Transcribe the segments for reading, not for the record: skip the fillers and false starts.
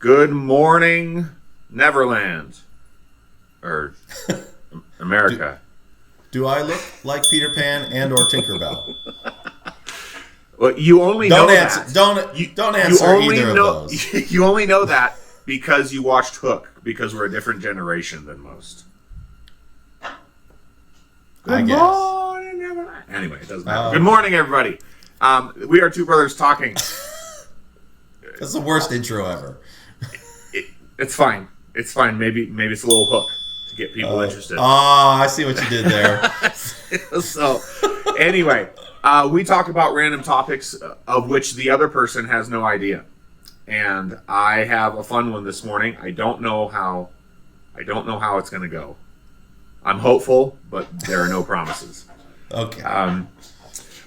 Good morning, Neverland. Or America. Do I look like Peter Pan and or Tinkerbell? Well, you only Don't know answer. that. Don't answer either of know, those. You only know that because you watched Hook, because we're a different generation than most. I Good guess. morning, Neverland. Anyway, it doesn't matter. Good morning, everybody. We are two brothers talking. That's the worst intro ever. It's fine. It's fine. Maybe it's a little hook to get people interested. I see what you did there. So, anyway, we talk about random topics of which the other person has no idea, and I have a fun one this morning. I don't know how it's going to go. I'm hopeful, but there are no promises. Okay.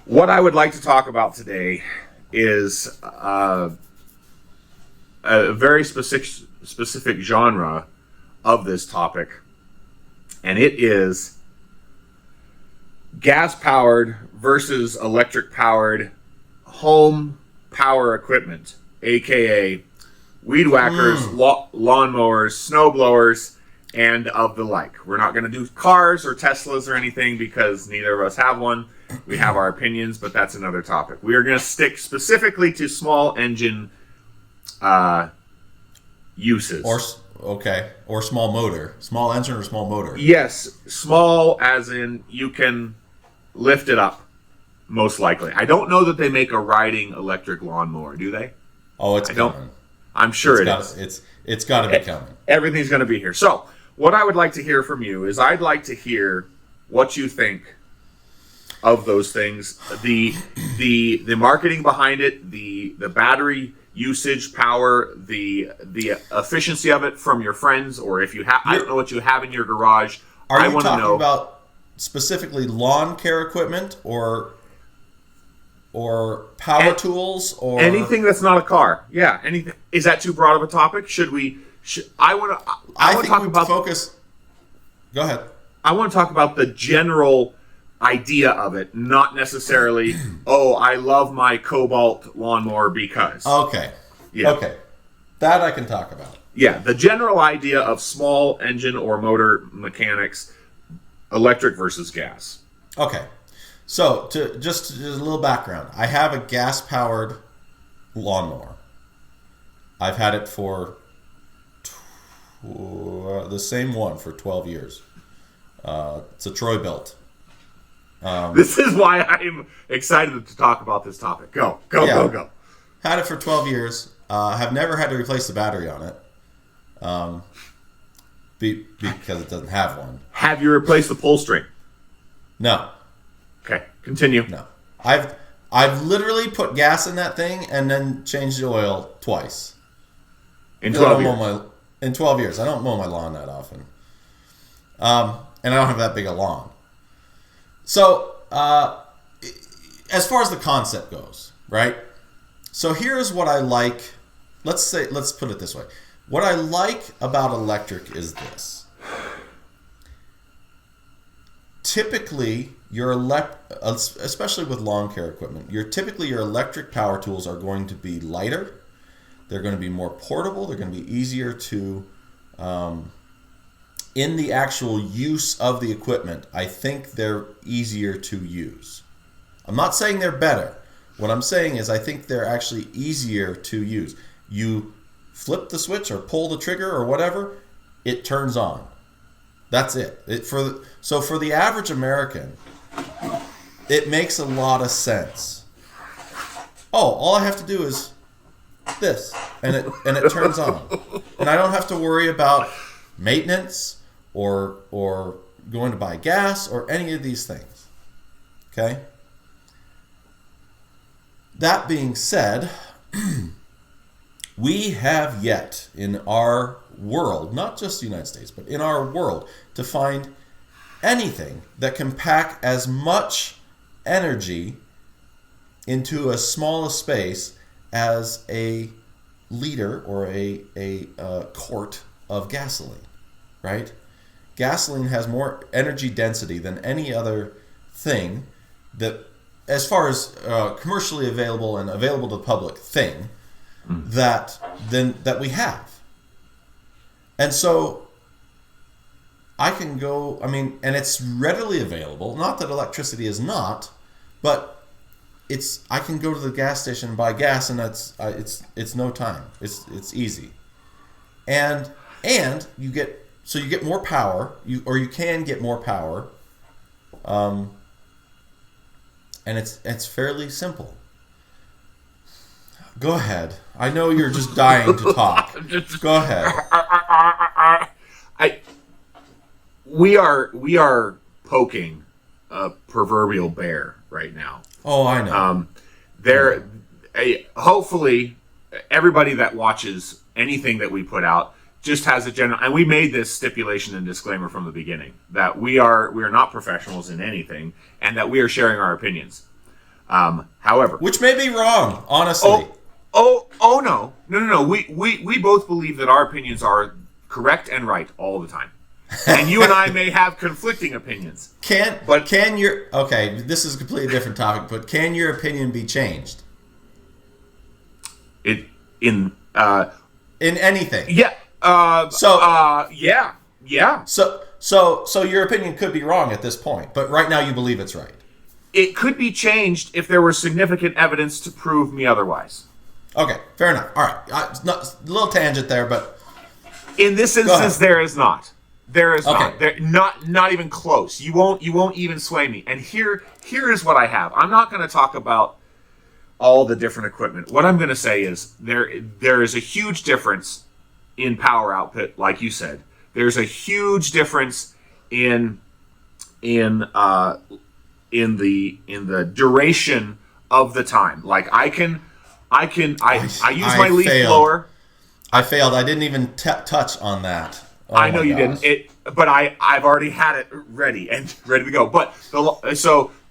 What I would like to talk about today is a very specific genre of this topic, and it is gas-powered versus electric-powered home power equipment, aka weed whackers, lawnmowers, snow blowers, and of the like. We're not going to do cars or Teslas or anything because neither of us have one. We have our opinions, but that's another topic. We are going to stick specifically to small engine uses. Or small motor. Small engine or small motor? Yes, small as in you can lift it up, most likely. I don't know that they make a riding electric lawnmower, do they? Oh, it's coming. I'm sure it is. It's got to be coming. Everything's going to be here. So, what I would like to hear from you is I'd like to hear what you think of those things, the marketing behind it, the battery usage, power, the efficiency of it from your friends, or if you have, I don't know what you have in your garage. Are you talking about specifically lawn care equipment or power tools or anything that's not a car? Yeah, anything. Is that too broad of a topic? I want to talk about focus. Go ahead. I want to talk about the general idea of it, not necessarily, oh, I love my Cobalt lawnmower because. Okay. Yeah. Okay. That I can talk about. Yeah, the general idea of small engine or motor mechanics, electric versus gas. Okay. So, just a little background. I have a gas-powered lawnmower. I've had it for the same one for 12 years. It's a Troy-Bilt. This is why I'm excited to talk about this topic. Go. Had it for 12 years. Have never had to replace the battery on it. Because it doesn't have one. Have you replaced the pull string? No. Okay, continue. No. I've literally put gas in that thing and then changed the oil twice. In 12 years? In 12 years. I don't mow my lawn that often. And I don't have that big a lawn. So, as far as the concept goes, right? So here's what I like. Let's put it this way. What I like about electric is this. Typically, especially with lawn care equipment, your electric power tools are going to be lighter. They're going to be more portable. They're going to be easier to, in the actual use of the equipment, I think they're easier to use. I'm not saying they're better. What I'm saying is I think they're actually easier to use. You flip the switch or pull the trigger or whatever, it turns on. That's it. So for the average American, it makes a lot of sense. Oh, all I have to do is this, and it turns on, and I don't have to worry about maintenance or going to buy gas or any of these things. Okay. That being said, we have yet in our world, not just the United States, but in our world, to find anything that can pack as much energy into a small space as a liter or a quart of gasoline, right? Gasoline has more energy density than any other thing that, as far as commercially available and available to the public thing, that we have. And so I can go, and it's readily available. Not that electricity is not, but I can go to the gas station and buy gas, and it's no time. It's easy. And you get more power, you can get more power. And it's fairly simple. Go ahead. I know you're just dying to talk. Go ahead. We are poking a proverbial bear right now. Oh, I know. Hopefully, everybody that watches anything that we put out just has a general. And we made this stipulation and disclaimer from the beginning that we are not professionals in anything, and that we are sharing our opinions. However, which may be wrong, honestly. No. We both believe that our opinions are correct and right all the time. And you and I may have conflicting opinions. Okay, this is a completely different topic, but can your opinion be changed? In anything? Yeah. Yeah. So your opinion could be wrong at this point, but right now you believe it's right. It could be changed if there was significant evidence to prove me otherwise. Okay, fair enough. All right, a little tangent there, but in this instance, there is not. There is okay. not even close. You won't even sway me. And here is what I have. I'm not going to talk about all the different equipment. What I'm going to say is there is a huge difference in power output, like you said. There's a huge difference in the duration of the time. Like I use my leaf blower. I failed. I didn't even touch on that. Oh, I know you didn't. But I've already had it ready to go. But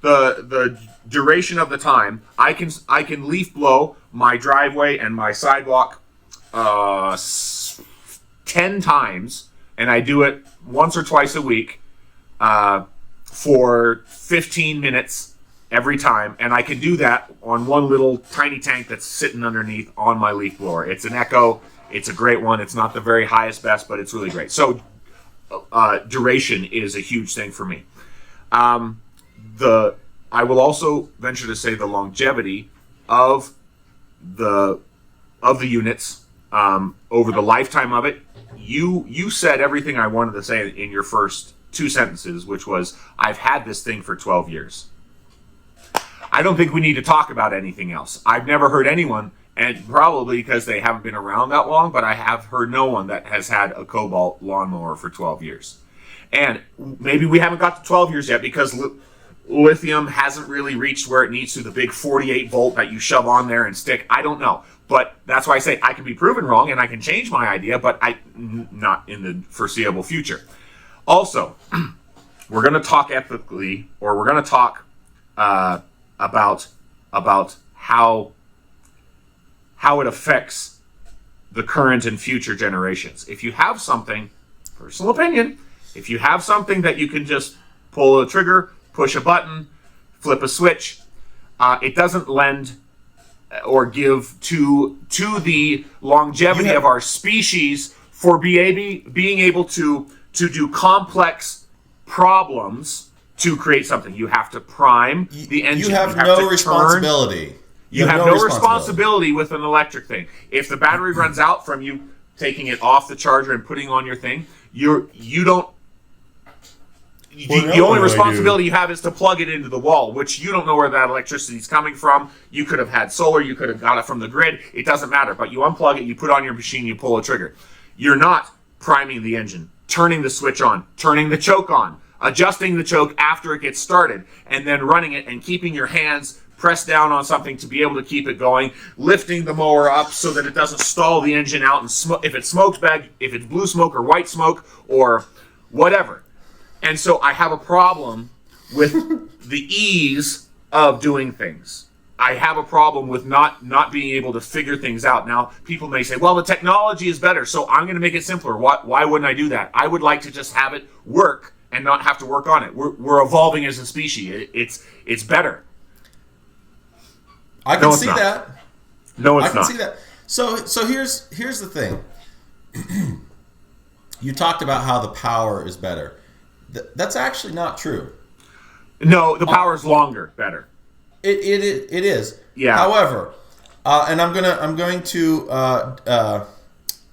the duration of the time, I can leaf blow my driveway and my sidewalk 10 times, and I do it once or twice a week for 15 minutes every time, and I can do that on one little tiny tank that's sitting underneath on my leaf blower. It's an Echo. It's a great one. It's not the very highest best, but it's really great. So duration is a huge thing for me. I will also venture to say the longevity of the units over the lifetime of it. You said everything I wanted to say in your first two sentences, which was, I've had this thing for 12 years. I don't think we need to talk about anything else. I've never heard anyone, and probably because they haven't been around that long, but I have heard no one that has had a Cobalt lawnmower for 12 years. And maybe we haven't got to 12 years yet because lithium hasn't really reached where it needs to, the big 48 volt that you shove on there and stick. I don't know. But that's why I say I can be proven wrong and I can change my idea, but not in the foreseeable future. Also, we're going to talk ethically, or we're going to talk about how it affects the current and future generations. If you have something, personal opinion, if you have something that you can just pull a trigger, push a button, flip a switch, it doesn't lend or give to the longevity of our species for being able to do complex problems to create something. You have to prime the engine. You have no responsibility. You have no responsibility with an electric thing. If the battery runs out from you taking it off the charger and putting on your thing, the only responsibility you have is to plug it into the wall, which you don't know where that electricity is coming from. You could have had solar, you could have got it from the grid. It doesn't matter. But you unplug it, you put it on your machine, you pull a trigger. You're not priming the engine, turning the switch on, turning the choke on, adjusting the choke after it gets started, and then running it and keeping your hands pressed down on something to be able to keep it going, lifting the mower up so that it doesn't stall the engine out and if it smokes bad, if it's blue smoke or white smoke or whatever. And so I have a problem with the ease of doing things. I have a problem with not being able to figure things out. Now, people may say, well, the technology is better, so I'm going to make it simpler. Why wouldn't I do that? I would like to just have it work and not have to work on it. We're evolving as a species. It's better. I can see that. No, it's not. I can see that. So here's the thing. You talked about how the power is better. That's actually not true. No, the power's longer, better. It is. Yeah. However, and I'm going to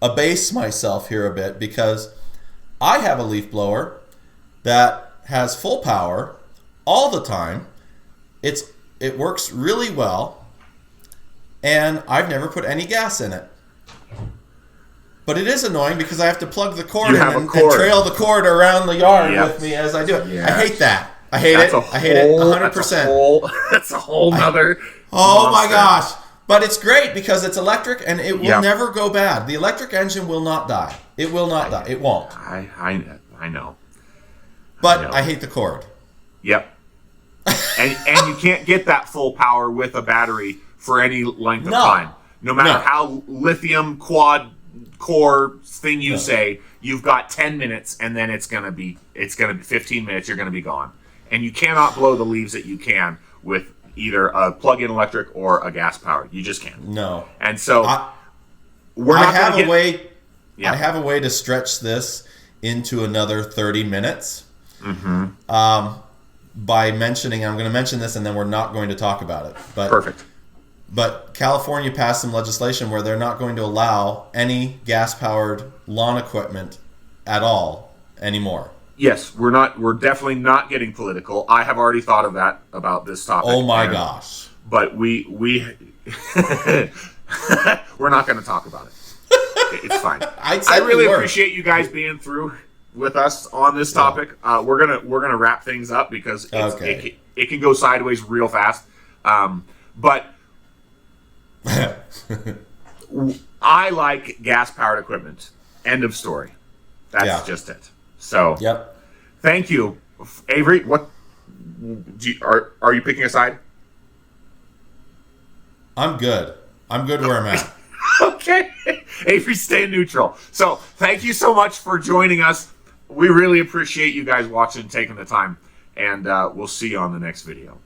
abase myself here a bit because I have a leaf blower that has full power all the time. It works really well, and I've never put any gas in it. But it is annoying because I have to plug the cord in and trail the cord around the yard with me as I do it. Yes. I hate that. I hate it. I hate it 100%. That's a whole nother. Oh my gosh. But it's great because it's electric and it will never go bad. The electric engine will not die. It will not die. It won't. I know. But I hate the cord. Yep. and you can't get that full power with a battery for any length of time. No matter how lithium quad core thing you say, you've got 10 minutes and then it's gonna be 15 minutes, you're gonna be gone. And you cannot blow the leaves that you can with either a plug-in electric or a gas powered. You just can't. No. And so I have a way to stretch this into another 30 minutes. By mentioning, I'm going to mention this and then we're not going to talk about it. But perfect. But California passed some legislation where they're not going to allow any gas-powered lawn equipment at all anymore. Yes, we're definitely not getting political. I have already thought of that about this topic. Oh my gosh. But we we're not going to talk about it. It's fine. I really appreciate you guys being through with us on this topic. We're gonna wrap things up because it can go sideways real fast. But I like gas-powered equipment. End of story. That's just it. So, thank you, Avery. What are you picking a side? I'm good. I'm good where I'm at. Okay, Avery's staying neutral. So, thank you so much for joining us. We really appreciate you guys watching and taking the time, and we'll see you on the next video.